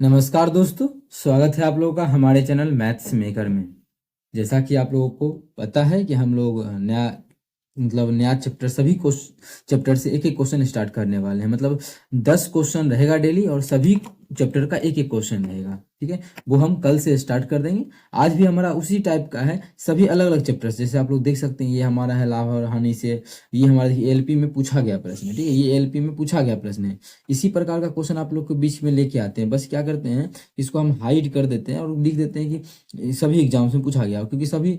नमस्कार दोस्तों, स्वागत है आप लोगों का हमारे चैनल मैथ्स मेकर में। जैसा कि आप लोगों को पता है कि हम लोग नया चैप्टर सभी चैप्टर से एक एक क्वेश्चन स्टार्ट करने वाले हैं। मतलब 10 क्वेश्चन रहेगा डेली और सभी चैप्टर का एक एक क्वेश्चन रहेगा। ठीक है, वो हम कल से स्टार्ट कर देंगे। आज भी हमारा उसी टाइप का है, सभी अलग अलग चैप्टर। जैसे आप लोग देख सकते हैं, ये हमारा है लाभ और हानि से। ये हमारा एलपी में पूछा गया प्रश्न है। ठीक है, ये एलपी में पूछा गया प्रश्न है। इसी प्रकार का क्वेश्चन आप लोग के बीच में लेके आते हैं। बस क्या करते हैं, इसको हम हाइड कर देते हैं और लिख देते हैं कि सभी एग्जाम्स में पूछा गया, क्योंकि सभी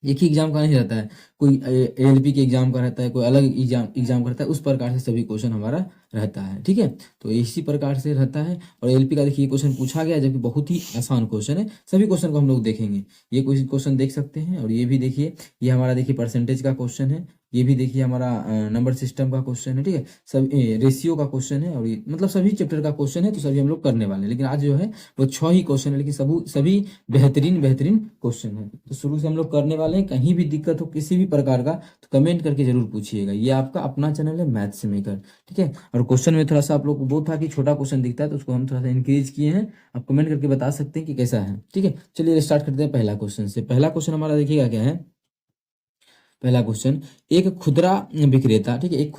एक ही एग्जाम का नहीं रहता है। कोई एलपी के एग्जाम का रहता है, कोई अलग एग्जाम का रहता है। उस प्रकार से सभी क्वेश्चन हमारा रहता है। ठीक है, तो इसी प्रकार से रहता है। और एलपी का देखिए क्वेश्चन पूछा गया, जबकि बहुत ही आसान क्वेश्चन है। सभी क्वेश्चन को हम लोग देखेंगे। ये क्वेश्चन देख सकते हैं, और ये भी देखिए, ये हमारा देखिए परसेंटेज का क्वेश्चन है। ये भी देखिए हमारा नंबर सिस्टम का क्वेश्चन है। ठीक है, सब रेशियो का क्वेश्चन है, और ये मतलब सभी चैप्टर का क्वेश्चन है। तो सभी हम लोग करने वाले हैं, लेकिन आज जो है वो 6 ही क्वेश्चन है, लेकिन सभी बेहतरीन बेहतरीन क्वेश्चन है। तो शुरू से हम लोग करने वाले हैं। कहीं भी दिक्कत हो किसी भी प्रकार का तो कमेंट करके जरूर पूछिएगा। ये आपका अपना चैनल है मैथ्स मेकर। ठीक है, और क्वेश्चन में थोड़ा सा आप लोग को वो था कि छोटा क्वेश्चन दिखता है, तो उसको हम थोड़ा सा इंक्रीज किए हैं। आप कमेंट करके बता सकते हैं कि कैसा है। ठीक है, चलिए स्टार्ट करते हैं पहला क्वेश्चन से। पहला क्वेश्चन हमारा देखिएगा क्या है। पहला क्वेश्चन, एक खुदरा विक्रेता, ठीक है, एक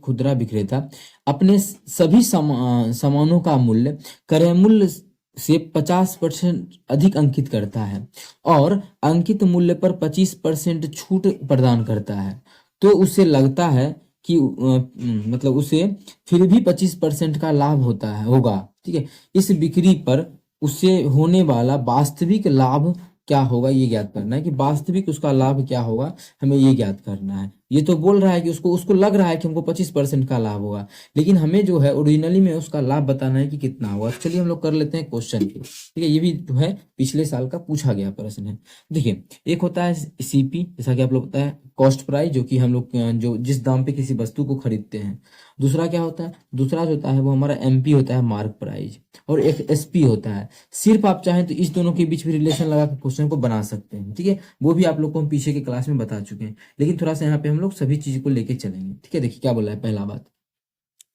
खुदरा विक्रेता अपने सभी सामानों का मूल्य क्रय मूल्य से 50% अधिक अंकित करता है और अंकित मूल्य पर 25% छूट प्रदान करता है। तो उसे लगता है कि मतलब उसे फिर भी 25% का लाभ होगा। ठीक है, इस बिक्री पर उसे होने वाला वास्तविक लाभ क्या होगा, ये ज्ञात करना है कि वास्तविक उसका लाभ क्या होगा। हमें ये ज्ञात करना है। ये तो बोल रहा है कि उसको उसको लग रहा है कि हमको 25% का लाभ होगा, लेकिन हमें जो है ओरिजिनली में उसका लाभ बताना है कि कितना होगा। चलिए हम लोग कर लेते हैं क्वेश्चन की। ठीक है, ये भी जो है पिछले साल का पूछा गया प्रश्न है। देखिए, एक होता है सीपी, जैसा कि आप लोग पता है, कॉस्ट प्राइस, जो कि हम लोग जो जिस दाम पे किसी वस्तु को खरीदते हैं। दूसरा क्या होता है, दूसरा जो होता है वो हमारा एमपी होता है, मार्क प्राइस। और एक एसपी होता है। सिर्फ आप चाहें तो इस दोनों के बीच में रिलेशन लगा के क्वेश्चन को बना सकते हैं। ठीक है, वो भी आप लोग को हम पीछे के क्लास में बता चुके हैं, लेकिन थोड़ा सा यहाँ पे हम लोग सभी चीज को लेके चलेंगे। ठीक है, देखिए क्या बोला है। पहला बात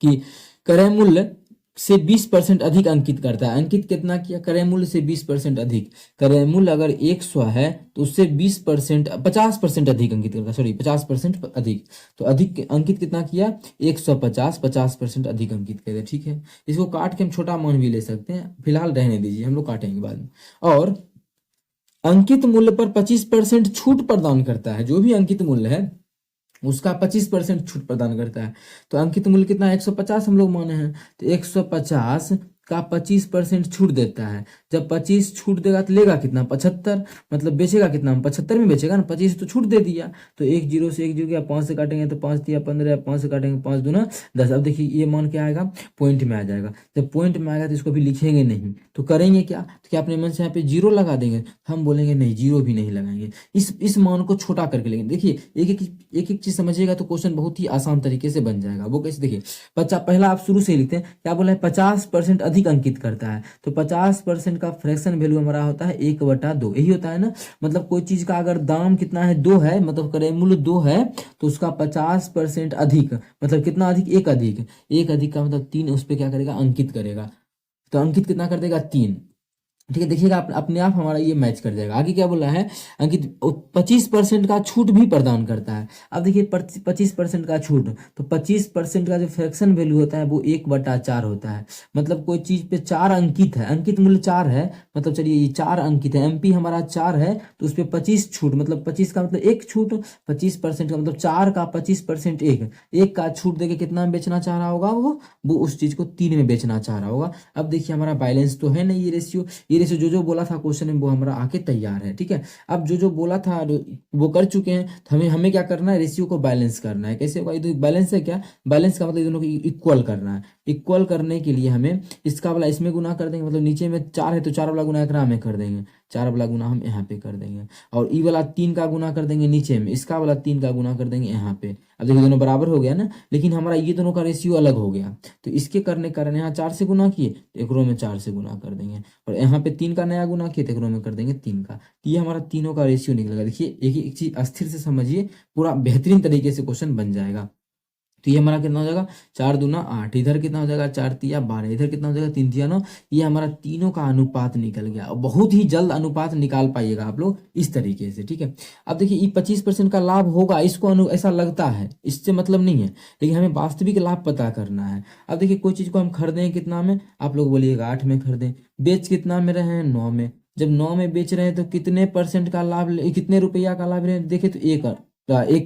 कि क्रय मूल्य से 20% अधिक अंकित करता है। अंकित कितना किया, क्रय मूल्य से 20% अधिक। क्रय मूल्य अगर 100 है तो उससे 20% 50% अधिक अंकित करता है। सॉरी, 50% अधिक। तो अधिक अंकित कितना किया, 150, 50% अधिक अंकित करे। ठीक है, इसको काट के हम छोटा मान भी ले सकते हैं, फिलहाल रहने दीजिए, हम लोग काटेंगे बाद में। और अंकित मूल्य पर 25% छूट प्रदान करता है। जो भी अंकित मूल्य है उसका 25% छूट प्रदान करता है। तो अंकित मूल्य कितना है, 150 हम लोग माने हैं। तो 150 का 25% छूट देता है। जब 25 छूट देगा तो लेगा कितना, 75। मतलब बेचेगा कितना, हम 75 में बेचेगा ना, 25 तो छूट दे दिया। तो एक जीरो से एक जीरो गया, 5 से काटेंगे तो 5 दिया 15, 5 से काटेंगे 5 दूना 10। अब देखिए ये मान क्या आएगा, पॉइंट में आ जाएगा। जब पॉइंट में आएगा तो इसको भी लिखेंगे नहीं, तो करेंगे क्या, तो क्या अपने मन से यहाँ पे जीरो लगा देंगे। हम बोलेंगे नहीं, जीरो भी नहीं लगाएंगे। इस मान को छोटा करके लेंगे। देखिए एक एक चीज समझिएगा तो क्वेश्चन बहुत ही आसान तरीके से बन जाएगा। वो कैसे, देखिए पहला आप शुरू से ही लिखते हैं। क्या बोला है, 50% अधिक अंकित करता है। तो 50% का फ्रैक्शन वैल्यू हमारा होता है 1/2। यही होता है ना। मतलब कोई चीज का अगर दाम कितना है, 2 है, मतलब क्रय मूल्य 2 है, तो उसका 50% अधिक मतलब कितना अधिक, एक अधिक का मतलब 3 उस पर क्या करेगा, अंकित करेगा। तो अंकित कितना कर देगा, 3। ठीक है, देखिएगा अपने आप हमारा ये मैच कर जाएगा। आगे क्या बोला है, अंकित 25% का छूट भी प्रदान करता है। अब देखिए 25% का छूट, तो 25% का जो फ्रैक्शन वैल्यू होता है वो 1/4 होता है। मतलब कोई चीज पे 4 अंकित है, अंकित मूल्य 4 है, मतलब चलिए ये 4 अंकित है, एमपी हमारा 4 है, तो उस पर 25 छूट, मतलब 25 का मतलब एक छूट, 25% का मतलब 4 का 25% एक का छूट देके कितना में बेचना चाह रहा होगा, वो उस चीज को 3 में बेचना चाह रहा होगा। अब देखिए हमारा बैलेंस तो है नहीं, ये रेशियो जो बोला था क्वेश्चन में वो हमारा आके तैयार है। ठीक है, अब जो बोला था वो कर चुके हैं। तो हमें क्या करना है, रेशियो को बैलेंस करना है। कैसे होगा, ये बैलेंस है क्या, बैलेंस का मतलब ये दोनों को इक्वल करना है। इक्वल करने के लिए हमें इसका वाला इसमें गुना कर देंगे, मतलब नीचे में 4 है तो 4 वाला गुना एकरा में कर देंगे, 4 वाला गुना हम यहाँ पे कर देंगे। और ई वाला 3 का गुना कर देंगे नीचे में, इसका वाला 3 का गुना कर देंगे यहाँ पे। अब देखिए दोनों बराबर हो गया ना, लेकिन हमारा ये दोनों का रेशियो अलग हो गया। तो इसके करने कारण यहाँ 4 से गुना किए तो एकरों में 4 से गुना कर देंगे, और यहाँ पे 3 का नया गुना किए तो एकरों में कर देंगे 3 का। तो ये हमारा तीनों का रेशियो निकलेगा। देखिए एक एक चीज अस्थिर से समझिए, पूरा बेहतरीन तरीके से क्वेश्चन बन जाएगा। तो ये हमारा कितना हो जाएगा, 4 दूना 8, इधर कितना हो जाएगा 4 तिया 12, इधर कितना हो जाएगा 3 तिया 9। ये हमारा तीनों का अनुपात निकल गया। और बहुत ही जल्द अनुपात निकाल पाइएगा आप लोग इस तरीके से, ठीक है। अब देखिए ये 25% का लाभ होगा, इसको ऐसा लगता है, इससे मतलब नहीं है, लेकिन हमें वास्तविक लाभ पता करना है। अब देखिए कोई चीज को हम खरीदें कितना में, आप लोग बोलिएगा 8 में खरीदें, बेच कितना में रहे हैं 9 में। जब 9 में बेच रहे हैं तो कितने परसेंट का लाभ कितने रुपया का लाभ ले रहे हैं, देखिए तो 1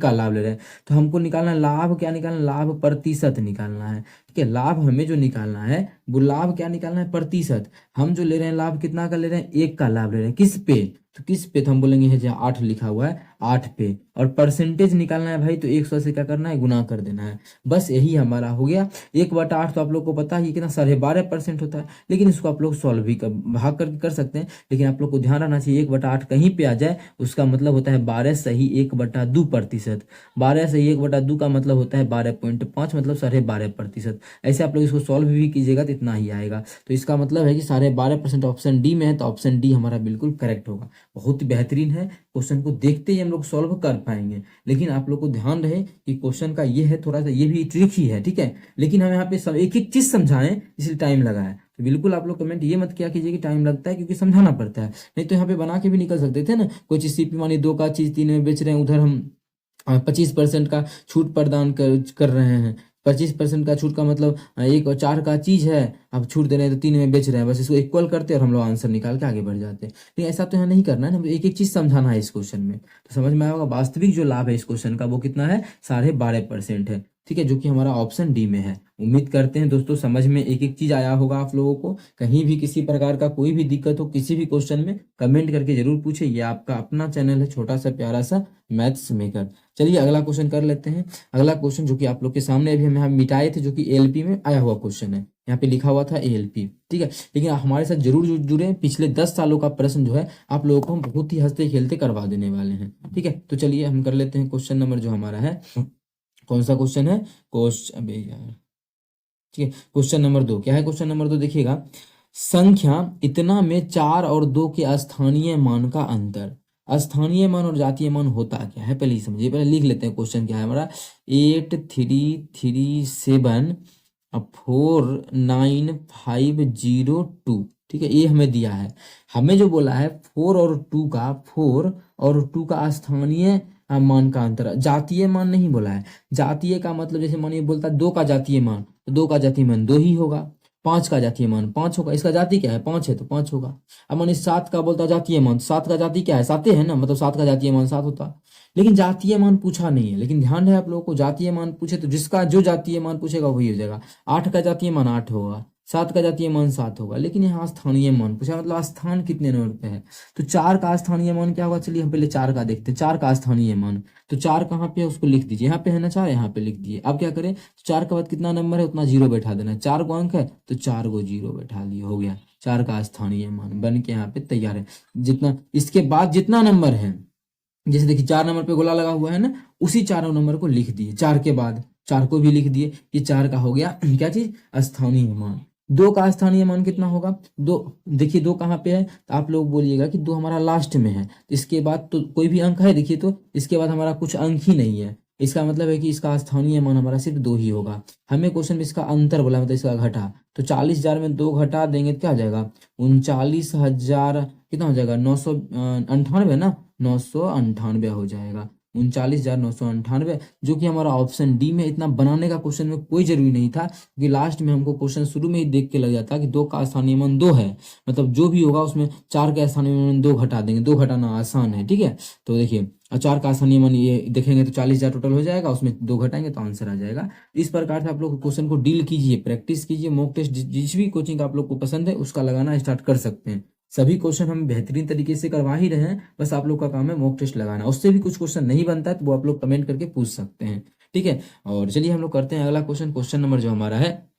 का लाभ ले रहे हैं। तो हमको निकालना है लाभ, क्या निकालना है, लाभ प्रतिशत निकालना है, ठीक है। लाभ हमें जो निकालना है वो लाभ क्या निकालना है, प्रतिशत। हम जो ले रहे हैं लाभ कितना का ले रहे हैं, 1 का लाभ ले रहे हैं, किस पे, तो किस पे, तो हम बोलेंगे है जहाँ 8 लिखा हुआ है 8 पे। और परसेंटेज निकालना है भाई, तो 100 से क्या करना है, गुना कर देना है, बस यही हमारा हो गया। 1/8 तो आप लोग को पता ही कितना 12.5% होता है, लेकिन इसको आप लोग सॉल्व भी भाग करके कर सकते हैं। लेकिन आप लोग को ध्यान रखना चाहिए 1/8 कहीं पे आ जाए उसका मतलब होता है 12 सही 1/2%। 12 सही 1/2 का मतलब होता है 12.5, मतलब 12.5%। ऐसे आप लोग इसको सॉल्व भी कीजिएगा तो इतना ही आएगा। तो इसका मतलब है कि 12.5% ऑप्शन डी में है, तो ऑप्शन डी हमारा बिल्कुल करेक्ट होगा। बहुत ही बेहतरीन है, क्वेश्चन को देखते ही हम लोग सॉल्व कर पाएंगे। लेकिन आप लोग को ध्यान रहे कि क्वेश्चन का ये है, थोड़ा सा ये भी ट्रिकी है, ठीक है। लेकिन हम यहाँ पे सब एक एक चीज समझाएं इसलिए टाइम लगा है। तो बिल्कुल आप लोग कमेंट ये मत किया कीजिए कि टाइम लगता है, क्योंकि समझाना पड़ता है। नहीं तो यहाँ पे बना के भी निकल सकते थे ना, कोई चीज सीपी मानी 2 का चीज 3 में बेच रहे हैं, उधर हम 25% का छूट प्रदान कर रहे हैं। 25% का छूट का मतलब 1 और 4 का चीज है, आप छूट दे रहे हैं तो 3 में बेच रहे हैं, बस इसको इक्वल करते हैं और हम लोग आंसर निकाल के आगे बढ़ जाते हैं। लेकिन ऐसा तो यहाँ नहीं करना है, हमें एक एक चीज समझाना है इस क्वेश्चन में। तो समझ में आया होगा वास्तविक जो लाभ है इस क्वेश्चन का वो कितना है, 12.5% है, ठीक है, जो कि हमारा ऑप्शन डी में है। उम्मीद करते हैं दोस्तों समझ में एक एक चीज आया होगा आप लोगों को। कहीं भी किसी प्रकार का कोई भी दिक्कत हो किसी भी क्वेश्चन में, कमेंट करके जरूर पूछे। ये आपका अपना चैनल है छोटा सा प्यारा सा मैथ्स मेकर। चलिए अगला क्वेश्चन कर लेते हैं। अगला क्वेश्चन जो कि आप लोग के सामने अभी हम यहाँ मिटाए थे, जो कि एएलपी में आया हुआ क्वेश्चन है, यहाँ पे लिखा हुआ था एएलपी, ठीक है। लेकिन हमारे साथ जरूर जुड़े, पिछले 10 सालों का प्रश्न जो है आप लोगों को हम बहुत ही हंसते खेलते करवा देने वाले हैं, ठीक है। तो चलिए हम कर लेते हैं क्वेश्चन नंबर जो हमारा है, कौन सा क्वेश्चन है, क्वेश्चन, अबे यार, ठीक है, क्वेश्चन नंबर 2। क्या है क्वेश्चन नंबर 2, देखिएगा। संख्या इतना में 4 और 2 के स्थानीय मान का अंतर। स्थानीय मान और जातीय मान होता क्या है, पहले ही समझिए, पहले लिख लेते हैं क्वेश्चन क्या है हमारा। 83374952, ठीक है, ये हमें दिया है। हमें जो बोला है 4 और 2 का स्थानीय मान का अंतर, जातीय मान नहीं बोला है। जातीय का मतलब जैसे मानिए बोलता है 2 का जातीय मान, तो 2 का जातीय मान 2 ही होगा। 5 का जातीय मान 5 होगा, इसका जाति क्या है 5 है तो 5 होगा। अब मानिए 7 का बोलता जातीय मान, 7 का जाति क्या है 7 है ना, मतलब 7 का जातीय मान 7 होता। लेकिन जातीय मान पूछा नहीं है, लेकिन ध्यान है आप लोगों को, जातीय मान पूछे तो जिसका जो जातीय मान पूछेगा वही हो जाएगा। 8 का जातीय मान 8 होगा, 7 का जातीय मान 7 होगा, लेकिन यहाँ स्थानीय मान पूछा, मतलब स्थान कितने नंबर पे है। तो 4 का स्थानीय मान क्या होगा, चलिए हम पहले 4 का देखते हैं। 4 का स्थानीय मान, तो 4 कहाँ पे है उसको लिख दीजिए, यहाँ पे है ना 4, यहाँ पे लिख दिए। अब क्या करें, तो 4 के बाद कितना नंबर है उतना 0 बैठा देना है। 4 को अंक है तो 4 को 0 बैठा लिए, हो गया 4 का स्थानीय मान बन के यहाँ पे तैयार है। जितना इसके बाद जितना नंबर है, जैसे देखिए 4 नंबर पे गोला लगा हुआ है ना, उसी 4 नंबर को लिख दिए। 4 के बाद 4 को भी लिख दिए, ये 4 का हो गया क्या चीज, स्थानीय मान। 2 का स्थानीय मान कितना होगा, 2, देखिए 2 कहाँ पे है, तो आप लोग बोलिएगा कि 2 हमारा लास्ट में है। तो इसके बाद तो कोई भी अंक है, देखिए तो इसके बाद हमारा कुछ अंक ही नहीं है, इसका मतलब है कि इसका स्थानीय मान हमारा सिर्फ 2 ही होगा। हमें क्वेश्चन में इसका अंतर बोला, मतलब इसका घटा, तो 40,000 में 2 घटा देंगे तो क्या हो जाएगा, 39,000 कितना हो जाएगा, 998 ना, 998 हो जाएगा, 39,998, जो कि हमारा ऑप्शन डी में। इतना बनाने का क्वेश्चन में कोई जरूरी नहीं था, क्योंकि लास्ट में हमको क्वेश्चन शुरू में ही देख के लग जाता कि 2 का स्थानीय मान 2 है, मतलब जो भी होगा उसमें 4 का स्थानीय मान 2 घटा देंगे, 2 घटाना आसान है, ठीक है। तो देखिए 4 का स्थानीय मान ये देखेंगे तो 40,000 टोटल हो जाएगा, उसमें 2 घटाएंगे तो आंसर आ जाएगा। इस प्रकार से आप लोग क्वेश्चन को डील कीजिए, प्रैक्टिस कीजिए, मॉक टेस्ट जिस भी कोचिंग आप लोग को पसंद है उसका लगाना स्टार्ट कर सकते हैं। सभी क्वेश्चन हम बेहतरीन तरीके से करवा ही रहे हैं, बस आप लोग का काम है मॉक टेस्ट लगाना। उससे भी कुछ क्वेश्चन नहीं बनता है तो वो आप लोग कमेंट करके पूछ सकते हैं, ठीक है। और चलिए हम लोग करते हैं अगला क्वेश्चन। क्वेश्चन नंबर जो हमारा है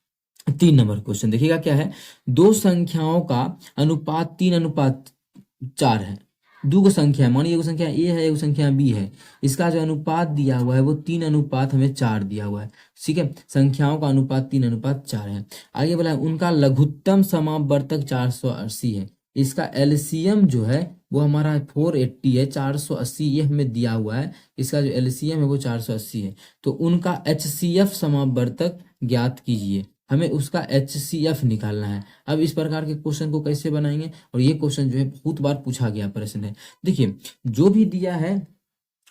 3 नंबर क्वेश्चन, देखिएगा क्या है। 2 संख्याओं का अनुपात 3:4 है। 2 संख्या, मानिए एक संख्या ए है एक संख्या बी है, इसका जो अनुपात दिया हुआ है वो 3:4 दिया हुआ है, ठीक है। संख्याओं का अनुपात 3:4 है। आगे बोला है उनका लघुत्तम समावर्तक 480 है। इसका एलसीएम जो है वो हमारा 480 है, 480 ये हमें दिया हुआ है। इसका जो एलसीएम है वो 480 है। तो उनका एचसीएफ समावर्तक ज्ञात कीजिए, हमें उसका एचसीएफ निकालना है। अब इस प्रकार के क्वेश्चन को कैसे बनाएंगे, और ये क्वेश्चन जो है बहुत बार पूछा गया प्रश्न है। देखिए जो भी दिया है,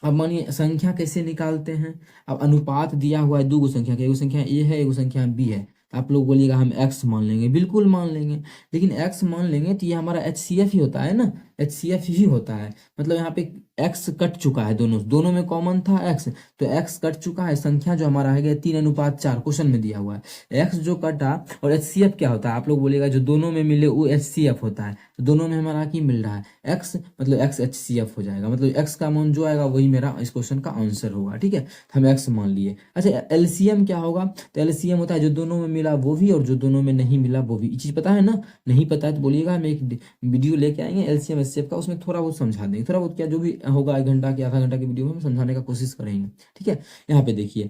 अब मानिए संख्या कैसे निकालते हैं। अब अनुपात दिया हुआ है दो गो संख्या का, एगो संख्या ए है एगो संख्या बी है। तो आप लोग बोलिएगा हम एक्स मान लेंगे, बिल्कुल मान लेंगे, लेकिन एक्स मान लेंगे तो ये हमारा एचसीएफ ही होता है ना, एचसीएफ ही होता है। मतलब यहाँ पे एक्स कट चुका है, दोनों दोनों में कॉमन था एक्स, तो एक्स कट चुका है। संख्या जो हमारा है गया 3:4 क्वेश्चन में दिया हुआ है। एक्स जो कटा, और एचसीएफ क्या होता है आप लोग बोलिएगा जो दोनों में मिले वो एचसीएफ होता है। तो दोनों में हमारा की मिल रहा है एक्स, मतलब एक्स एचसीएफ हो जाएगा, मतलब एक्स का मान जो आएगा वही मेरा इस क्वेश्चन का आंसर होगा। ठीक है, तो हम एक्स मान लिए। अच्छा एलसीएम क्या होगा, तो एलसीएम होता है जो दोनों में मिला वो भी और जो दोनों में नहीं मिला वो भी। ये चीज पता है ना, नहीं पता है तो बोलिएगा, हम एक वीडियो लेके आएंगे एलसीएम एचसीएफ का, उसमें थोड़ा बहुत समझा देंगे, थोड़ा बहुत क्या जो भी होगा 1 घंटा की आधा घंटा की वीडियो में हम समझाने का कोशिश करेंगे। ठीक है, यहाँ पे देखिए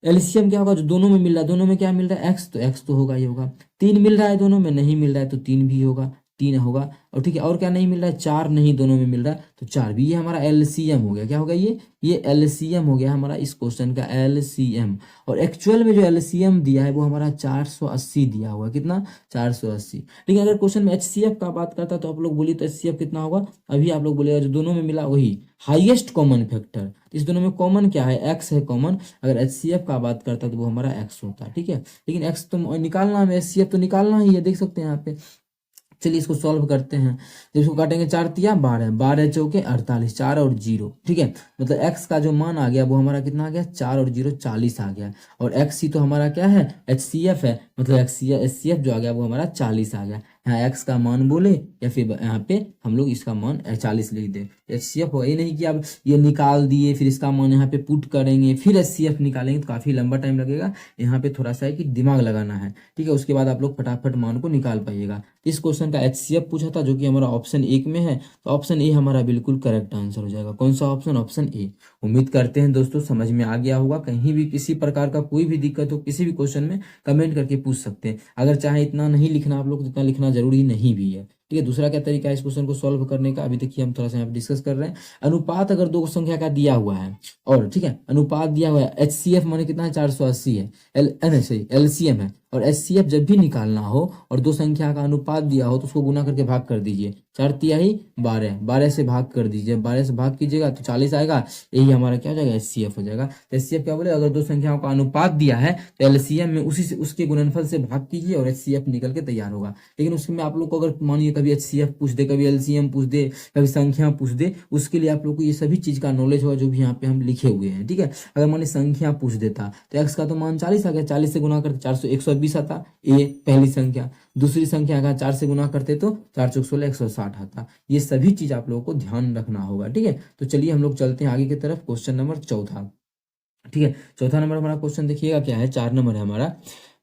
एलसीएम क्या होगा, जो दोनों में मिल रहा है, दोनों में क्या मिल रहा है एक्स, तो एक्स तो होगा ही होगा। 3 मिल रहा है दोनों में, नहीं मिल रहा है तो 3 भी होगा, 3 होगा। और ठीक है, और क्या नहीं मिल रहा है, 4 नहीं दोनों में मिल रहा है तो 4 भी। ये हमारा एलसीएम हो गया, क्या होगा ये एलसीएम हो गया हमारा इस क्वेश्चन का एलसीएम। और एक्चुअल में जो एलसीएम दिया है वो हमारा 480 दिया हुआ है, कितना 480। लेकिन अगर क्वेश्चन में एचसीएफ का बात करता तो आप लोग बोलिए तो एचसीएफ कितना होगा, अभी आप लोग बोलेगा जो दोनों में मिला वही हाईएस्ट कॉमन फैक्टर। इस दोनों में कॉमन क्या है, एक्स है कॉमन। अगर एचसीएफ का बात करता तो वो हमारा एक्स होता है। ठीक है, लेकिन एक्स तो निकालना है, एचसीएफ तो निकालना ही है, देख सकते हैं यहाँ पे। चलिए इसको सॉल्व करते हैं। जब इसको काटेंगे 4 तिया 12, 12 चौके 48, 4 और 0। ठीक है, मतलब x का जो मान आ गया वो हमारा कितना आ गया, 4 और 0 40 आ गया। और एक्स सी तो हमारा क्या है, एचसीएफ है, मतलब एचसीएफ जो आ गया वो हमारा 40 आ गया। यहाँ x का मान बोले या फिर यहाँ पे हम लोग इसका मान 40 लिख दे, एचसीएफ हो। ये नहीं कि अब ये निकाल दिए फिर इसका मान यहाँ पे पुट करेंगे फिर एचसीएफ निकालेंगे तो काफी लंबा टाइम लगेगा। यहाँ पे थोड़ा सा है कि दिमाग लगाना है। ठीक है, उसके बाद आप लोग फटाफट मान को निकाल पाइएगा। इस क्वेश्चन का एचसीएफ पूछा था जो कि हमारा ऑप्शन 1 में है, तो ऑप्शन ए हमारा बिल्कुल करेक्ट आंसर हो जाएगा। कौन सा ऑप्शन, ऑप्शन ए। उम्मीद करते हैं दोस्तों समझ में आ गया होगा। कहीं भी किसी प्रकार का कोई भी दिक्कत हो किसी भी क्वेश्चन में कमेंट करके पूछ सकते हैं। अगर चाहे इतना नहीं लिखना आप लोग, जितना लिखना जरूरी नहीं भी है। ठीक है, दूसरा क्या तरीका है इस क्वेश्चन को सॉल्व करने का, अभी देखिए हम थोड़ा सा यहाँ पे डिस्कस कर रहे हैं। अनुपात अगर दो संख्या का दिया हुआ है, और ठीक है अनुपात दिया हुआ है, एचसीएफ माने कितना है 480 है, सही एलसीएम है। और एचसीएफ जब भी निकालना हो और दो संख्या का अनुपात दिया हो तो उसको गुना करके भाग कर दीजिए। 4 तिहाई 12, 12 से भाग कर दीजिए, 12 से भाग कीजिएगा तो 40 आएगा। यही हमारा क्या हो जाएगा, एचसीएफ हो जाएगा। तो एचसीएफ क्या बोले, अगर दो संख्याओं का अनुपात दिया है तो एलसीएम में उसी से उसके गुणनफल से भाग कीजिए और एचसीएफ निकल के तैयार होगा। लेकिन उसमें आप लोग को अगर मानिए कभी एचसीएफ पूछ दे, कभी एलसीएम पूछ दे, कभी संख्या पूछ दे, उसके लिए आप लोग को ये सभी चीज का नॉलेज होगा जो भी यहाँ पे हम लिखे हुए हैं। ठीक है, अगर मानिए संख्या पूछ देता तो एक्स का तो मान 40 आ गया, 40 से गुना करते 400 120 आता, ए पहली संख्या। दूसरी संख्या का 4 से गुना करते तो 4 चौक 16 160 आता। ये सभी चीज आप लोगों को ध्यान रखना होगा। ठीक है, तो चलिए हम लोग चलते हैं आगे की तरफ, क्वेश्चन नंबर 4। ठीक है, चौथा नंबर हमारा क्वेश्चन देखिएगा क्या है, 4 नंबर है हमारा।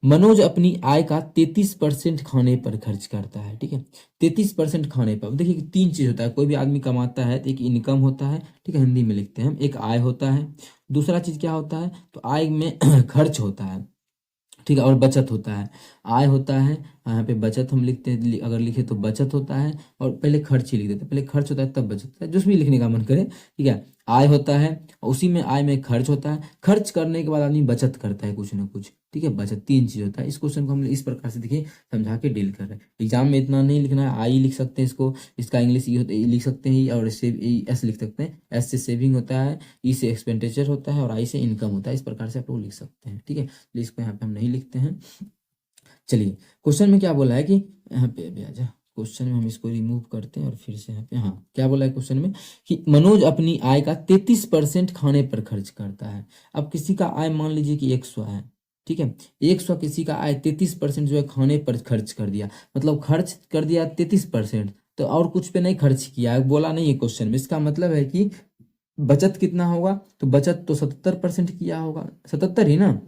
मनोज अपनी आय का 33% खाने पर खर्च करता है। ठीक है, 33% खाने पर। देखिए कि 3 चीज होता है, कोई भी आदमी कमाता है तो एक इनकम होता है, ठीक है हिंदी में लिखते हैं हम, एक आय होता है, दूसरा चीज क्या होता है तो आय में खर्च होता है। ठीक है, और बचत होता है। आय होता है, यहाँ पे बचत हम लिखते हैं, अगर लिखे तो बचत होता है, और पहले खर्च ही लिख देते हैं, पहले खर्च होता है तब बचत होता है, जो भी लिखने का मन करे। ठीक है, आय होता है, उसी में आय में खर्च होता है, खर्च करने के बाद आदमी बचत करता है कुछ ना कुछ। ठीक है, बचत 3 चीज होता है। इस क्वेश्चन को हम इस प्रकार से देखिए समझा के डील कर रहे हैं। एग्जाम में इतना नहीं लिखना है, आई लिख सकते हैं इसको, इसका इंग्लिश ई होता है, लिख सकते हैं, और एस लिख सकते हैं। एस से सेविंग होता है, ई से एक्सपेंडिचर होता है, और आई से इनकम होता है। इस प्रकार से आप लोग लिख सकते हैं। ठीक है, इसको यहाँ पे हम नहीं लिखते हैं। चलिए क्वेश्चन में क्या बोला है कि यहाँ पे अभी आजा, क्वेश्चन में हम इसको रिमूव करते हैं और फिर से यहाँ पे, हाँ क्या बोला है क्वेश्चन में कि मनोज अपनी आय का 33% खाने पर खर्च करता है। अब किसी का आय मान लीजिए कि 100 है, ठीक है, 100 किसी का आय 33% जो है खाने पर खर्च कर दिया, मतलब खर्च कर दिया 33%, तो और कुछ पे नहीं खर्च किया, बोला नहीं है क्वेश्चन में। इसका मतलब है कि बचत कितना होगा, तो बचत तो 77% किया होगा, 77 ही ना,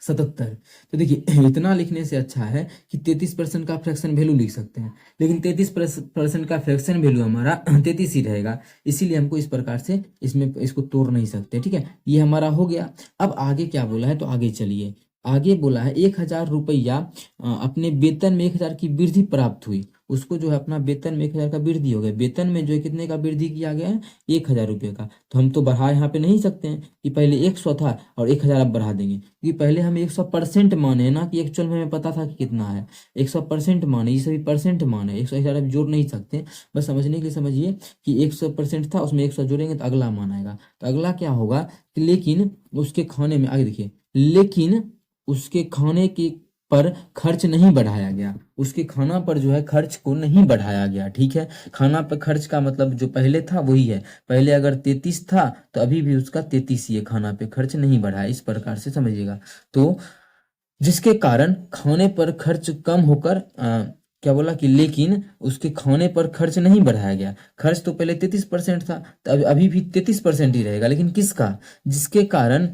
77। तो देखिए इतना लिखने से अच्छा है कि 33% का फ्रैक्शन वैल्यू लिख सकते हैं, लेकिन 33% का फ्रैक्शन वैल्यू हमारा 33 ही रहेगा, इसीलिए हमको इस प्रकार से इसमें इसको तोड़ नहीं सकते। ठीक है, ये हमारा हो गया। अब आगे क्या बोला है, तो आगे चलिए, आगे बोला है 1000 रुपया अपने वेतन में 1000 की वृद्धि प्राप्त हुई उसको जो है अपना वेतन में 1,000 का वृद्धि हो गया, वेतन में जो है कितने का वृद्धि किया गया है, 1,000 रुपये का। तो हम तो बढ़ा यहाँ पे नहीं सकते हैं कि पहले 100 था और 1,000 अब बढ़ा देंगे, क्योंकि पहले हम 100% माने हैं ना, कि एक्चुअल में हमें पता था कि कितना है, 100% माने, ये सभी परसेंट माने, 100,000 अब जोड़ नहीं सकते। बस समझने के लिए समझिए कि 100% था, उसमें 100 जोड़ेंगे तो अगला मान आएगा। तो अगला क्या होगा कि लेकिन उसके खाने में, आगे देखिए, लेकिन उसके खाने के पर खर्च नहीं बढ़ाया गया, उसके खाना पर जो है खर्च को नहीं बढ़ाया गया। ठीक है, खाना पर खर्च का मतलब जो पहले था वही है, पहले अगर 33 था तो अभी भी उसका 33 ही है, खाना पे खर्च नहीं बढ़ा है, इस प्रकार से समझिएगा। तो जिसके कारण खाने पर खर्च कम होकर क्या बोला कि लेकिन उसके खाने पर खर्च नहीं बढ़ाया गया। खर्च तो पहले 33% था, तो अभी भी 33% ही रहेगा, लेकिन किसका, जिसके कारण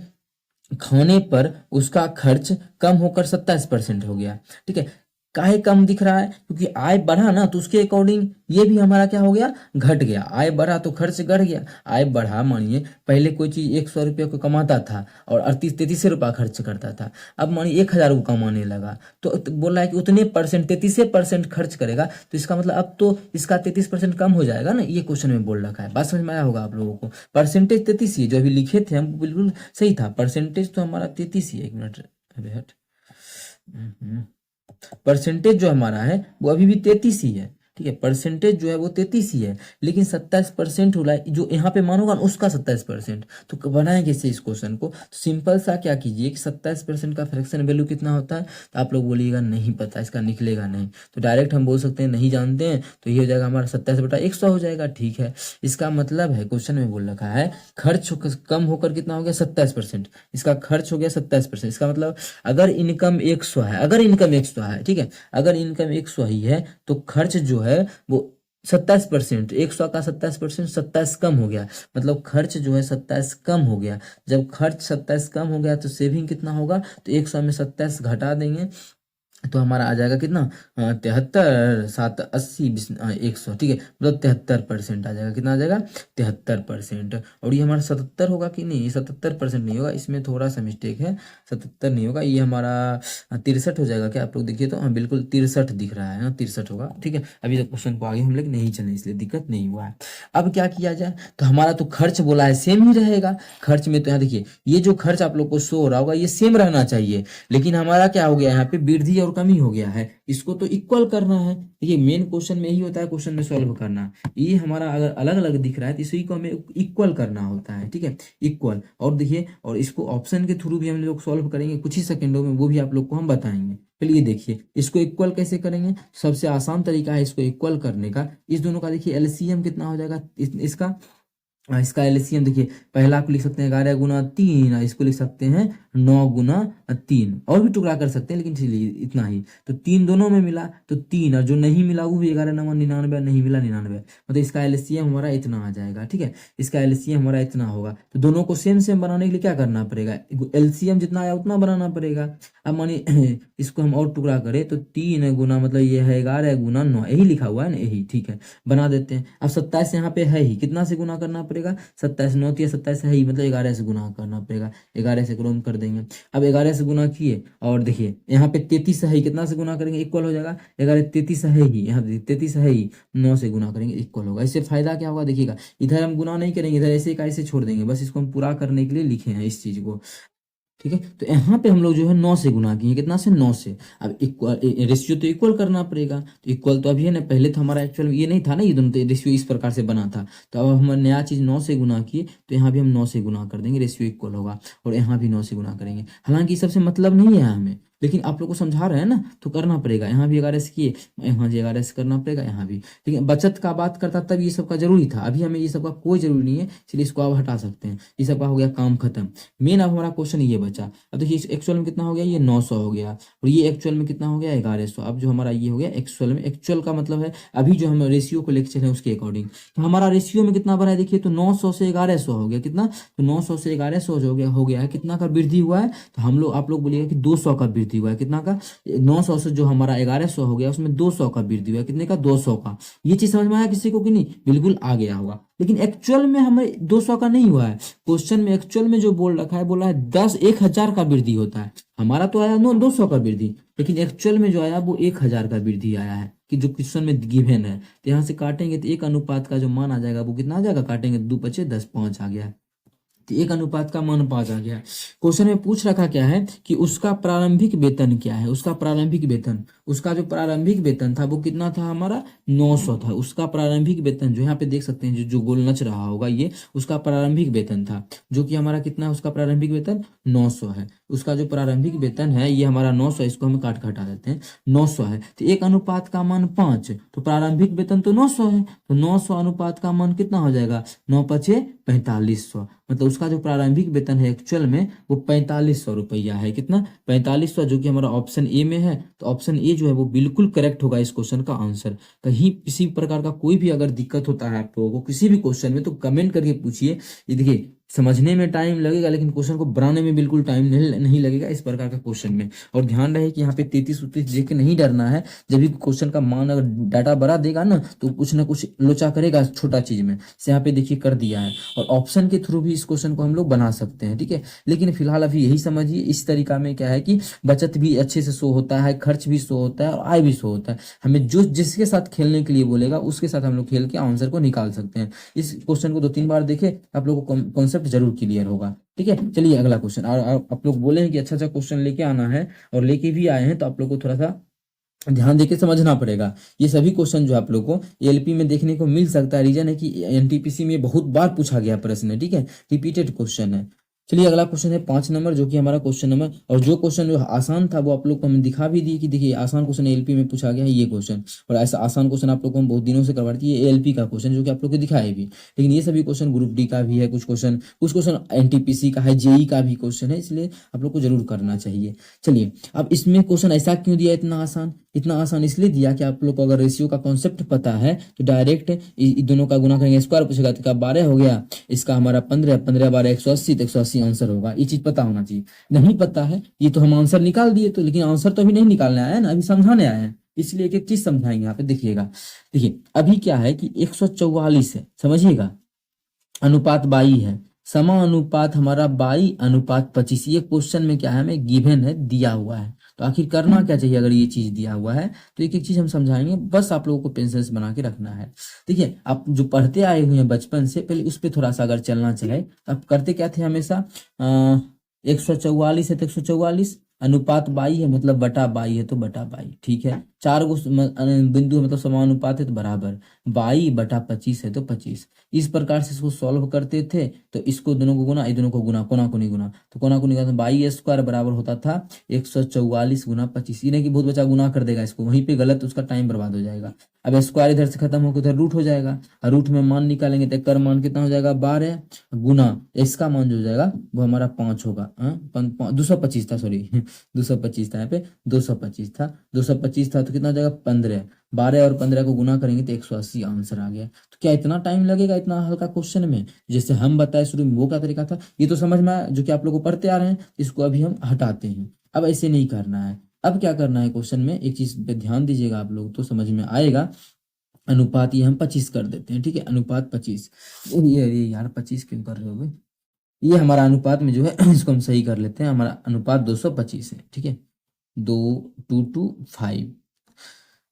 खाने पर उसका खर्च कम होकर 27% हो गया। ठीक है, काहे कम दिख रहा है, क्योंकि आय बढ़ा ना, तो उसके अकॉर्डिंग ये भी हमारा क्या हो गया, घट गया। आय बढ़ा तो खर्च घट गया। आय बढ़ा, मानिए पहले कोई चीज 100 रुपये को कमाता था और 33 रुपया खर्च करता था, अब मानिए 1,000 को कमाने लगा, तो बोला है कि उतने परसेंट 33% खर्च करेगा, तो इसका मतलब अब तो इसका 33% कम हो जाएगा ना, ये क्वेश्चन में बोल रखा है। बात समझ में आया होगा आप लोगों को। परसेंटेज 33 ही है, जो अभी लिखे थे हम बिल्कुल सही था, परसेंटेज तो हमारा 33 ही है। एक मिनट, अरे हट, परसेंटेज जो हमारा है वो अभी भी 33 ही है। ठीक है, परसेंटेज जो है वो 33 ही है, लेकिन 27% होला जो यहाँ पे मानोगा ना, उसका 27%। तो बनाएंगे कैसे इस क्वेश्चन को, तो सिंपल सा क्या कीजिए कि 27% का फ्रैक्शन वैल्यू कितना होता है, तो आप लोग बोलिएगा नहीं पता, इसका निकलेगा नहीं, तो डायरेक्ट हम बोल सकते हैं नहीं जानते हैं, तो ये हो जाएगा हमारा 27/100 हो जाएगा। ठीक है, इसका मतलब है क्वेश्चन में बोल रखा है खर्च कम होकर कितना हो गया, 27%। इसका खर्च हो गया 27%, इसका मतलब अगर इनकम 100 है, अगर इनकम 100 है, ठीक है, अगर इनकम 100 ही है, तो खर्च जो है वो 27%, 100 का 27%, 27 कम हो गया, मतलब खर्च जो है 27 कम हो गया। जब खर्च 27 कम हो गया तो सेविंग कितना होगा, तो 100 में 27 घटा देंगे तो हमारा आ जाएगा कितना, 73, 7, 80, 100। ठीक है, मतलब 73% आ जाएगा। कितना आ जाएगा, 73%। और ये हमारा 77 होगा कि नहीं, ये 77% नहीं होगा, इसमें थोड़ा सा मिस्टेक है, 77 नहीं होगा, ये हमारा 63 हो जाएगा। क्या आप लोग देखिए तो, हाँ बिल्कुल 63 दिख रहा है, 63 होगा। ठीक है, अभी तक क्वेश्चन को आगे हम लोग नहीं चले, इसलिए दिक्कत नहीं हुआ है। अब क्या किया जाए, तो हमारा तो खर्च बोला है सेम ही रहेगा। खर्च में तो यहाँ देखिए, ये जो खर्च आप लोग को शो हो रहा होगा ये सेम रहना चाहिए, लेकिन हमारा क्या हो गया, यहाँ पे वृद्धि और कमी हो गया है, इसको तो इक्वल करना है। ये मेन क्वेश्चन में ही होता है, क्वेश्चन में सॉल्व करना। ये हमारा अगर अलग अलग दिख रहा है तो इसी को हमें इक्वल करना होता है। ठीक है, इक्वल। और देखिए, और इसको ऑप्शन के थ्रू भी हम लोग सॉल्व करेंगे कुछ ही सेकंडों में, वो भी आप लोग को हम बताएंगे। चलिए देखिए, इसको इक्वल कैसे करेंगे, सबसे आसान तरीका है इसको इक्वल करने का। इस दोनों का देखिए एलसीएम कितना हो जाएगा, इसका एलसीएम देखिए, पहला को लिख सकते हैं 11 × 3, इसको लिख सकते हैं 9 × 3, और भी टुकड़ा कर सकते हैं, लेकिन चलिए इतना ही। तो 3 दोनों में मिला तो 3, और जो नहीं मिला वो भी 11 × 9 = 99, नहीं मिला 99, मतलब इसका एलसीएम हमारा इतना आ जाएगा। ठीक है, इसका एलसीएम हमारा इतना होगा। तो दोनों को सेम सेम बनाने के लिए क्या करना पड़ेगा, एलसीएम जितना आया उतना बनाना पड़ेगा। अब मानिए इसको हम और टुकड़ा करें तो 3 गुना, मतलब ये है 11 × 9, यही लिखा हुआ है ना, यही। ठीक है, बना देते हैं। अब 27 यहाँ पे है ही, कितना से गुना करना पड़ेगा, 27, 9 या 27 है ही, मतलब 11 से गुना करना पड़ेगा, 11 से क्रोम कर देंगे। अब 11 से गुना किए, और देखिए यहाँ पे 33 है ही, कितना से गुना करेंगे, इक्वल हो जाएगा। 11, 33 है ही, यहाँ 33 है ही, 9 से गुना करेंगे, इक्वल होगा। इससे फायदा क्या होगा देखिएगा, इधर हम गुना नहीं करेंगे, इधर ऐसे का ऐसे छोड़ देंगे, बस इसको हम पूरा करने के लिए लिखे हैं इस चीज को। ठीक है, तो यहाँ पे हम लोग जो है 9 से गुना किए, कितना से, 9 से। अब इक्वल रेशियो तो इक्वल करना पड़ेगा, तो इक्वल तो अभी है ना, पहले तो हमारा एक्चुअल ये नहीं था ना, ये दोनों रेशियो इस प्रकार से बना था, तो अब हमारा नया चीज 9 से गुना किए, तो यहाँ भी हम 9 से गुना कर देंगे, रेशियो इक्वल होगा, और यहाँ भी 9 से गुना करेंगे। हालांकि सबसे मतलब नहीं है हमें, लेकिन आप लोग को समझा रहे हैं ना, तो करना पड़ेगा। यहाँ भी 11 से किए, यहाँ भी 11 से करना पड़ेगा, यहाँ भी। लेकिन बचत का बात करता तब ये सब का जरूरी था, अभी हमें ये सब का कोई जरूरी नहीं है, इसलिए इसको आप हटा सकते हैं। ये सब का हो गया काम खत्म। मेन अब हमारा क्वेश्चन ये बचा। अब देखिए एक्चुअल में कितना हो गया, ये 900 हो गया, और ये एक्चुअल में कितना हो गया, 1100। अब जो हमारा ये हो गया एक्चुअल में, एक्चुअल का मतलब है अभी जो हम रेशियो को लेकर चले उसके अकॉर्डिंग, तो हमारा रेशियो में कितना बना है देखिए, तो 900 से 1100 हो गया। कितना, तो 900 से 1100 हो गया है, कितना का वृद्धि हुआ है, तो हम लोग, आप लोग बोलिएगा कि 200 का वृद्धि वृद्धि हुआ है, कितना का? 900 से जो हमारा 1100 हो गया उसमें 200 का वृद्धि हुआ है, कितने का? 200 का। ये चीज समझ में आया किसी को कि नहीं? बिल्कुल आ गया होगा। लेकिन एक्चुअल में हमें 200 का नहीं हुआ है, क्वेश्चन में एक्चुअल में जो बोल रखा है, बोला है 10,000 का वृद्धि होता है। हमारा तो आया 200 का वृद्धि, लेकिन एक्चुअल में जो आया वो 1000 का वृद्धि आया है, कि जो क्वेश्चन में गिवन है। तो यहाँ से काटेंगे तो 1 अनुपात का जो मान आ जाएगा वो कितना आ जाएगा? काटेंगे 2 × 10 5 आ गया है। तो 1 अनुपात का मान 5 आ गया। क्वेश्चन में पूछ रखा क्या है कि उसका प्रारंभिक वेतन क्या है। उसका प्रारंभिक वेतन, उसका जो प्रारंभिक वेतन था वो कितना था? हमारा 900 था। उसका प्रारंभिक वेतन जो यहाँ पे देख सकते हैं, जो गोल नच रहा होगा ये उसका प्रारंभिक वेतन था, जो कि हमारा कितना है? उसका प्रारंभिक वेतन 900 है। उसका जो प्रारंभिक वेतन है ये हमारा 900 है, इसको हम काट के हटा देते हैं, 900 है। तो 1 अनुपात का मान 5, तो प्रारंभिक वेतन तो 900 है, तो 900 अनुपात का मान कितना हो जाएगा? 9 × 5 = 4500। मतलब उसका जो प्रारंभिक वेतन है एक्चुअल में वो 4500 रुपया है। कितना? 4500, जो कि हमारा ऑप्शन ए में है। तो ऑप्शन ए जो है वो बिल्कुल करेक्ट होगा इस क्वेश्चन का आंसर। कहीं किसी प्रकार का कोई भी अगर दिक्कत होता है आप लोगों को किसी भी क्वेश्चन में, तो कमेंट करके पूछिए। ये देखिए, समझने में टाइम लगेगा लेकिन क्वेश्चन को बनाने में बिल्कुल टाइम नहीं लगेगा इस प्रकार का क्वेश्चन में। और ध्यान रहे कि यहाँ पे 33-33 देख के नहीं डरना है। जब भी क्वेश्चन का मान अगर डाटा बड़ा देगा ना तो कुछ ना कुछ लोचा करेगा छोटा चीज में से। यहाँ पे देखिए कर दिया है, और ऑप्शन के थ्रू भी इस क्वेश्चन को हम लोग बना सकते हैं, ठीक है। लेकिन फिलहाल अभी यही समझिए, इस तरीका में क्या है कि बचत भी अच्छे से शो होता है, खर्च भी शो होता है और आय भी शो होता है। हमें जो जिसके साथ खेलने के लिए बोलेगा उसके साथ हम लोग खेल के आंसर को निकाल सकते हैं। इस क्वेश्चन को 2-3 बार देखे, आप लोगों को कॉन्सेप्ट जरूर क्लियर होगा, ठीक है। चलिए अगला क्वेश्चन। और आप लोग बोले हैं कि अच्छा क्वेश्चन लेके आना है, और लेके भी आए हैं, तो आप लोग को थोड़ा सा ध्यान देके समझना पड़ेगा। ये सभी क्वेश्चन जो आप लोग को एलपी में देखने को मिल सकता है। रीजन है कि एनटीपीसी में बहुत बार पूछा गया प्रश्न है, ठीक है, रिपीटेड क्वेश्चन है। चलिए अगला क्वेश्चन है 5 नंबर, जो कि हमारा क्वेश्चन नंबर, और जो क्वेश्चन जो आसान था वो आप लोग को हम दिखा भी दिए कि देखिए आसान क्वेश्चन एलपी में पूछा गया है ये क्वेश्चन। और ऐसा आसान क्वेश्चन आप लोग को हम बहुत दिनों से करवा रहे थे, ये एलपी का क्वेश्चन जो कि आप लोग को दिखाए भी। लेकिन ये सभी क्वेश्चन ग्रुप डी का भी है, कुछ क्वेश्चन एनटीपीसी का है, जेई का भी क्वेश्चन है, इसलिए आप लोग को जरूर करना चाहिए। चलिए अब इसमें क्वेश्चन ऐसा क्यों दिया इतना आसान? इतना आसान इसलिए दिया कि आप लोग को अगर रेशियो का कॉन्सेप्ट पता है तो डायरेक्ट दोनों का गुना करेंगे, स्क्वायर पूछेगा तो 12 हो गया, इसका हमारा 15, 15 12 180, तो 180 आंसर होगा। ये चीज पता होना चाहिए। नहीं पता है ये तो हम आंसर निकाल दिए, तो लेकिन आंसर तो अभी नहीं निकालने आया है ना, अभी समझाने आए हैं, इसलिए एक एक चीज समझाएंगे। यहाँ पे देखिएगा, देखिए अभी क्या है कि 144 है, समझिएगा, अनुपात 22 है, समानुपात हमारा 22:25। ये क्वेश्चन में क्या है, हमें गिवन है, दिया हुआ है। तो आखिर करना क्या चाहिए अगर ये चीज दिया हुआ है? तो एक एक चीज हम समझाएंगे, बस आप लोगों को पेंसिल्स बना के रखना है। देखिए आप जो पढ़ते आए हुए हैं बचपन से, पहले उस पर थोड़ा सा अगर चलना चाहे तो आप करते क्या थे हमेशा? 144 है तो 144, अनुपात 22 है मतलब बटा 22 है तो बटा 22, ठीक है। 4 गो बिंदु मतलब समानुपात है तो बराबर 22/25 है तो 25। इस प्रकार से इसको सॉल्व करते थे। तो इसको दोनों को गुना, दोनों को गुना, कोना को नहीं गुना, तो कोना को नहीं गुना, 22² बराबर होता था 144 × 25। ये नहीं कि बहुत बच्चा गुना कर देगा इसको, वहीं पे गलत, उसका टाइम बर्बाद हो जाएगा। अब स्क्वायर इधर से खत्म होकर उधर रूट हो जाएगा, और रूट में मान निकालेंगे तो कर मान कितना हो जाएगा? 12 गुना इसका मान जो हो जाएगा वो हमारा 5 होगा। 225 था, सॉरी 225 था, यहाँ पे 225 था, 225 था तो कितना हो जाएगा? 15, 12 और 15 को गुना करेंगे तो 180 आंसर आ गया। तो क्या इतना टाइम लगेगा इतना हल्का क्वेश्चन में? जैसे हम बताए शुरू में वो क्या तरीका था, ये तो समझ में आया, जो कि आप लोग को पढ़ते आ रहे हैं, इसको अभी हम हटाते हैं। अब ऐसे नहीं करना है। अब क्या करना है क्वेश्चन में, एक चीज पे ध्यान दीजिएगा आप लोग तो समझ में आएगा। अनुपात ये हम 25 कर देते हैं, ठीक है, अनुपात 25। ये यार 25 क्यों कर रहे हो भाई? ये हमारा अनुपात में जो है इसको हम सही कर लेते हैं। हमारा अनुपात 225 है, ठीक है, 2:5।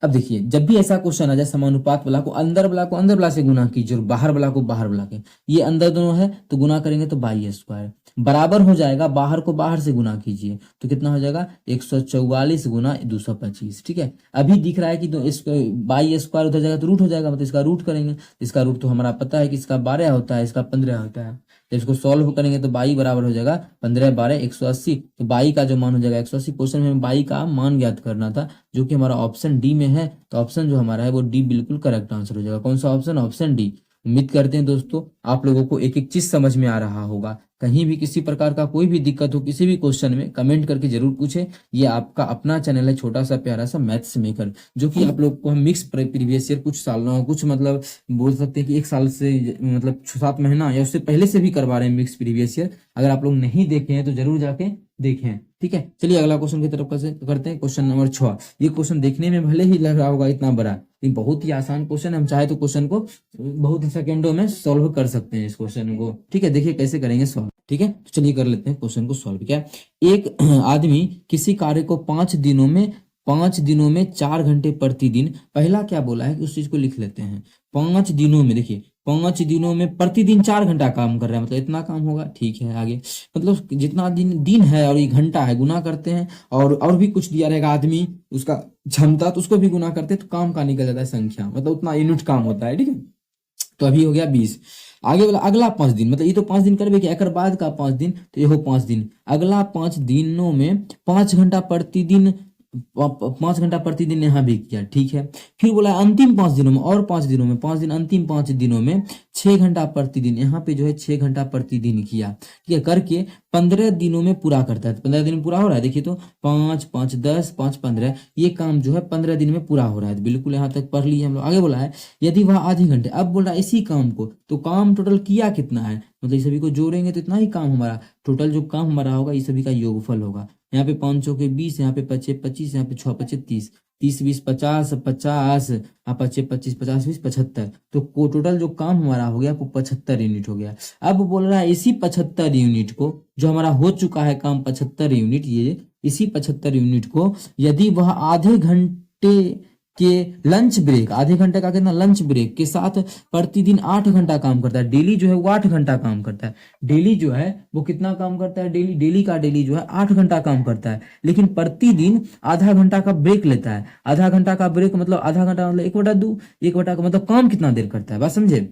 अब देखिए जब भी ऐसा क्वेश्चन आ जाए, समानुपात वाला को अंदर वाला से गुना कीजिए और बाहर वाला को बाहर वाला के, ये अंदर दोनों है तो गुना करेंगे तो 22² बराबर हो जाएगा, बाहर को बाहर से गुना कीजिए तो कितना हो जाएगा? 144 × 225, ठीक है। अभी दिख रहा है कि तो इसको 22² उधर जाएगा तो रूट हो जाएगा, मतलब इसका रूट करेंगे, इसका रूट तो हमारा पता है कि इसका 12 होता है, इसका 15 होता है। जब इसको सॉल्व करेंगे तो 22 बराबर हो जाएगा 15 12 180, तो 22 का जो मान हो जाएगा 180। क्वेश्चन में 22 का मान ज्ञात करना था, जो कि हमारा ऑप्शन डी में है। तो ऑप्शन जो हमारा है वो डी बिल्कुल करेक्ट आंसर हो जाएगा। कौन सा ऑप्शन? Option D. उम्मीद करते हैं दोस्तों आप लोगों को एक एक चीज समझ में आ रहा होगा। कहीं भी किसी प्रकार का कोई भी दिक्कत हो किसी भी क्वेश्चन में, कमेंट करके जरूर पूछे। ये आपका अपना चैनल है, छोटा सा प्यारा सा मैथ्स मेकर, जो कि आप लोग को हम मिक्स प्रीवियस ईयर कुछ सालों, कुछ मतलब बोल सकते हैं कि 1 साल से मतलब 6-7 महीना या उससे पहले से भी करवा रहे हैं मिक्स प्रीवियस ईयर। अगर आप लोग नहीं देखे हैं तो जरूर जाके देखें। ठीक है, चलिए अगला क्वेश्चन की तरफ करते हैं। Question number 6। ये क्वेश्चन देखने में भले ही लग रहा होगा इतना बड़ा, लेकिन बहुत ही आसान क्वेश्चन है। हम चाहे तो क्वेश्चन को बहुत ही सेकेंडों में सॉल्व कर सकते हैं इस क्वेश्चन को। ठीक है, देखिए कैसे करेंगे सॉल्व। ठीक है, तो चलिए कर लेते हैं क्वेश्चन को सॉल्व। क्या, एक आदमी किसी कार्य को 5 दिनों में 4 घंटे प्रतिदिन, पहला क्या बोला है कि उस चीज को लिख लेते हैं। 5 दिनों में, देखिए 5 दिनों में प्रतिदिन 4 घंटा काम कर रहा है, मतलब इतना काम होगा। ठीक है, आगे मतलब जितना दिन है और ये घंटा है, गुना करते हैं और भी कुछ दिया रहेगा आदमी, उसका क्षमता, तो उसको भी गुना करते हैं, तो काम का निकल जाता है संख्या, मतलब उतना यूनिट काम होता है। ठीक है, तो अभी हो गया 20। आगे वाला अगला 5 दिन, मतलब ये तो 5 दिन करबे, एकर बाद का 5 दिन, तो ये हो 5 दिन। अगला 5 दिनों में 5 घंटा प्रतिदिन, 5 घंटा प्रतिदिन यहाँ भी किया। ठीक है, फिर बोला अंतिम 5 दिनों में, और 5 दिनों में, 5 दिन, अंतिम 5 दिनों में 6 घंटा प्रतिदिन, यहाँ पे जो है 6 घंटा प्रतिदिन किया। ठीक है, करके 15 दिनों में पूरा करता है। 15 दिन में पूरा हो रहा है, देखिए तो 5 5 10 5 15, ये काम जो है 15 दिन में पूरा हो रहा है। बिल्कुल यहाँ तक पढ़ लिए हम लोग। आगे बोला है यदि वह आधे घंटे, अब बोल रहा है इसी काम को, तो काम टोटल किया कितना है, मतलब इस सभी को जोड़ेंगे तो इतना ही काम हमारा टोटल जो काम हमारा होगा, इस सभी का योगफल होगा। यहाँ पे 5 चौके 20, यहाँ पे 5 25, यहाँ पे 6 25 30, 30 20 50 50, 25 25 50 20 75, तो टोटल जो काम हमारा हो गया वो 75 यूनिट हो गया। अब बोल रहा है इसी 75 यूनिट को, जो हमारा हो चुका है काम 75 यूनिट, ये इसी 75 यूनिट को यदि वह आधे घंटे के लंच ब्रेक, आधे घंटे का कितना लंच ब्रेक के साथ प्रतिदिन 8 घंटा काम करता है, डेली जो है वो 8 घंटा काम करता है, डेली जो है वो कितना काम करता है, डेली जो है 8 घंटा काम करता है, लेकिन प्रतिदिन आधा घंटा का ब्रेक लेता है। आधा घंटा का ब्रेक मतलब आधा घंटा मतलब 1/2, 1/2 का मतलब काम कितना देर करता है, बात समझे।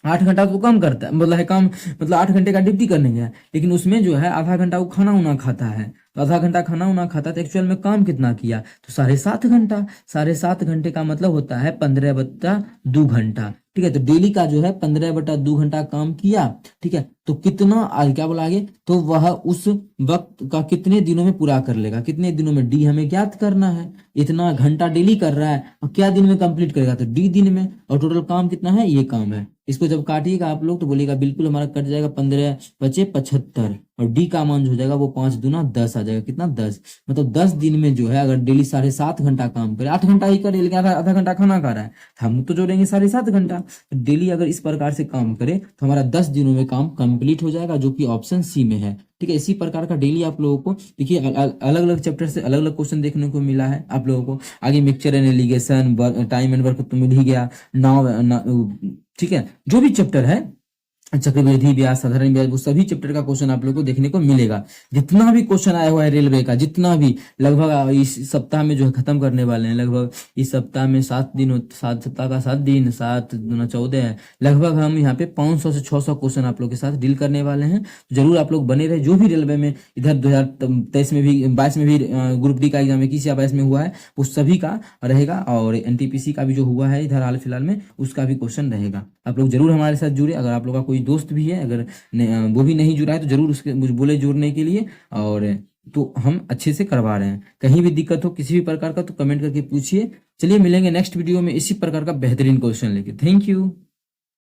8 घंटा तो काम करता है, मतलब है काम, मतलब 8 घंटे का ड्यूटी करने गया, लेकिन उसमें जो है आधा घंटा वो खाना उना खाता है, तो आधा घंटा खाना उना खाता है, तो एक्चुअल में काम कितना किया, तो 7.5 घंटा। 7.5 घंटे का मतलब होता है 15/2 घंटा। ठीक है, तो डेली का जो है 15/2 घंटा काम किया। ठीक है, तो कितना आगे क्या बोला आगे, तो वह उस वक्त का कितने दिनों में पूरा कर लेगा, कितने दिनों में, डी हमें ज्ञात करना है। इतना घंटा डेली कर रहा है और क्या दिन में कंप्लीट करेगा, तो डी दिन में, और टोटल काम कितना है, ये काम है। इसको जब काटिएगा आप लोग तो बोलिएगा बिल्कुल हमारा कट जाएगा 15 25 75, और डी का मान जो हो जाएगा वो 5 दूना 10 आ जाएगा, कितना 10, मतलब 10 दिन में जो है अगर डेली 7.5 घंटा काम करे, 8 घंटा ही करे लेकिन आधा घंटा खाना खा रहा है, तो हम तो जोड़ेंगे 7.5 घंटा। तो डेली अगर इस प्रकार से काम करे तो हमारा 10 दिनों में काम कंप्लीट हो जाएगा, जो कि ऑप्शन सी में है। ठीक है, इसी प्रकार का डेली आप लोगों को देखिए अलग अलग चैप्टर से अलग अलग क्वेश्चन देखने को मिला है आप लोगों को। आगे mixture and allegation, time and work तो मिल ही गया, नाउ, ठीक है, जो भी चैप्टर है, चक्रवृद्धि ब्याज, साधारण ब्याज, वो सभी चैप्टर का क्वेश्चन आप लोगों को देखने को मिलेगा। जितना भी क्वेश्चन आया हुआ है रेलवे का, जितना भी, लगभग इस सप्ताह में जो है खत्म करने वाले हैं, लगभग इस सप्ताह में 7 दिन, 7 सप्ताह का 7 दिन, 7 दूना 14 है, लगभग हम यहाँ पे 500 से 600 क्वेश्चन आप लोग के साथ डील करने वाले हैं। जरूर आप लोग बने रहे। जो भी रेलवे में इधर 2023 में भी, 22 में भी ग्रुप डी का एग्जाम 21 या 22 में हुआ है, वो सभी का रहेगा, और एनटीपीसी का भी जो हुआ है इधर हाल फिलहाल में, उसका भी क्वेश्चन रहेगा। आप लोग जरूर हमारे साथ जुड़े। अगर आप लोग का कोई दोस्त भी है, अगर वो भी नहीं जुड़ा है, तो जरूर उसके मुझे बोले जुड़ने के लिए, और तो हम अच्छे से करवा रहे हैं। कहीं भी दिक्कत हो किसी भी प्रकार का तो कमेंट करके पूछिए। चलिए मिलेंगे नेक्स्ट वीडियो में इसी प्रकार का बेहतरीन क्वेश्चन लेके। Thank you.